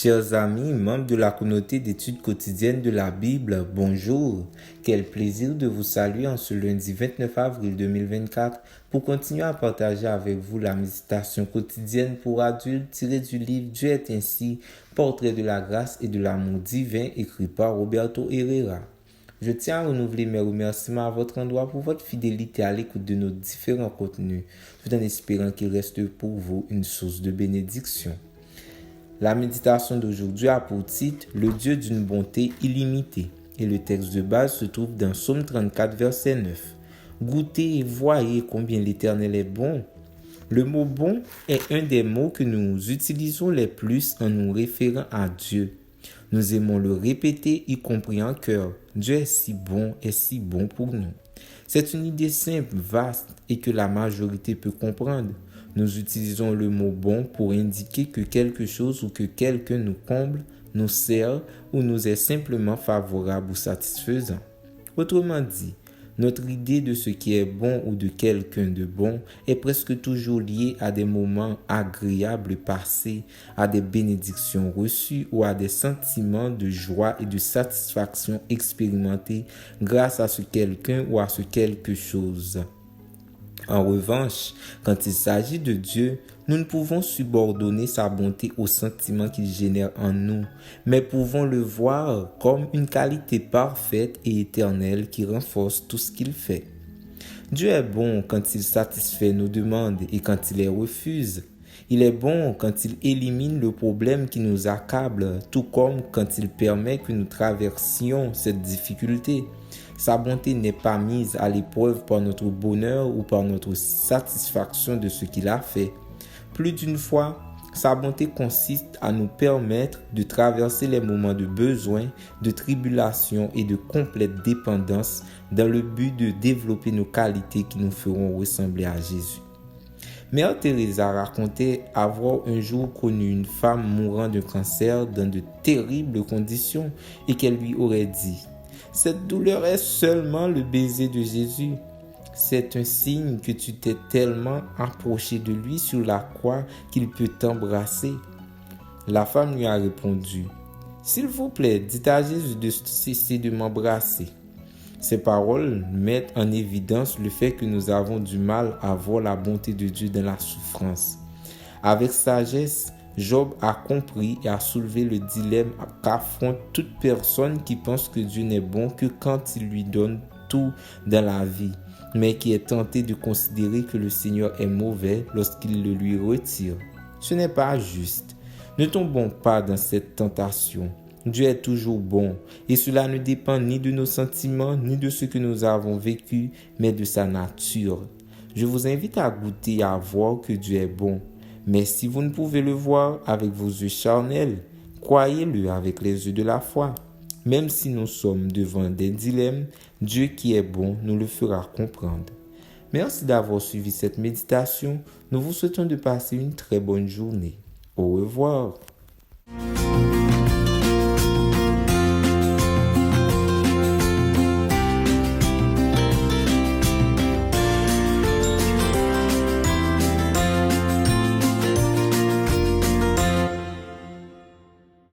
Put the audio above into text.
Chers amis, membres de la communauté d'études quotidiennes de la Bible, bonjour. Quel plaisir de vous saluer en ce lundi 29 avril 2024 pour continuer à partager avec vous la méditation quotidienne pour adultes tirée du livre Dieu est ainsi, portrait de la grâce et de l'amour divin écrit par Roberto Herrera. Je tiens à renouveler mes remerciements à votre endroit pour votre fidélité à l'écoute de nos différents contenus, tout en espérant qu'il reste pour vous une source de bénédiction. La méditation d'aujourd'hui a pour titre « Le Dieu d'une bonté illimitée » et le texte de base se trouve dans Psaume 34, verset 9. Goûtez et voyez combien l'Éternel est bon. Le mot « bon » est un des mots que nous utilisons les plus en nous référant à Dieu. Nous aimons le répéter, y compris en cœur. Dieu est si bon pour nous. C'est une idée simple, vaste et que la majorité peut comprendre. Nous utilisons le mot bon pour indiquer que quelque chose ou que quelqu'un nous comble, nous sert ou nous est simplement favorable ou satisfaisant. Autrement dit, notre idée de ce qui est bon ou de quelqu'un de bon est presque toujours liée à des moments agréables passés, à des bénédictions reçues ou à des sentiments de joie et de satisfaction expérimentés grâce à ce quelqu'un ou à ce quelque chose. En revanche, quand il s'agit de Dieu, nous ne pouvons subordonner sa bonté aux sentiments qu'il génère en nous, mais pouvons le voir comme une qualité parfaite et éternelle qui renforce tout ce qu'il fait. Dieu est bon quand il satisfait nos demandes et quand il les refuse. Il est bon quand il élimine le problème qui nous accable, tout comme quand il permet que nous traversions cette difficulté. Sa bonté n'est pas mise à l'épreuve par notre bonheur ou par notre satisfaction de ce qu'il a fait. Plus d'une fois, sa bonté consiste à nous permettre de traverser les moments de besoin, de tribulation et de complète dépendance dans le but de développer nos qualités qui nous feront ressembler à Jésus. Mère Teresa racontait avoir un jour connu une femme mourant de cancer dans de terribles conditions et qu'elle lui aurait dit « Cette douleur est seulement le baiser de Jésus. C'est un signe que tu t'es tellement approché de lui sur la croix qu'il peut t'embrasser. » La femme lui a répondu « S'il vous plaît, dites à Jésus de cesser de m'embrasser. » Ces paroles mettent en évidence le fait que nous avons du mal à voir la bonté de Dieu dans la souffrance. Avec sagesse, Job a compris et a soulevé le dilemme qu'affronte toute personne qui pense que Dieu n'est bon que quand il lui donne tout dans la vie, mais qui est tenté de considérer que le Seigneur est mauvais lorsqu'il le lui retire. Ce n'est pas juste. Ne tombons pas dans cette tentation. Dieu est toujours bon et cela ne dépend ni de nos sentiments ni de ce que nous avons vécu, mais de sa nature. Je vous invite à goûter et à voir que Dieu est bon. Mais si vous ne pouvez le voir avec vos yeux charnels, croyez-le avec les yeux de la foi. Même si nous sommes devant des dilemmes, Dieu qui est bon nous le fera comprendre. Merci d'avoir suivi cette méditation. Nous vous souhaitons de passer une très bonne journée. Au revoir.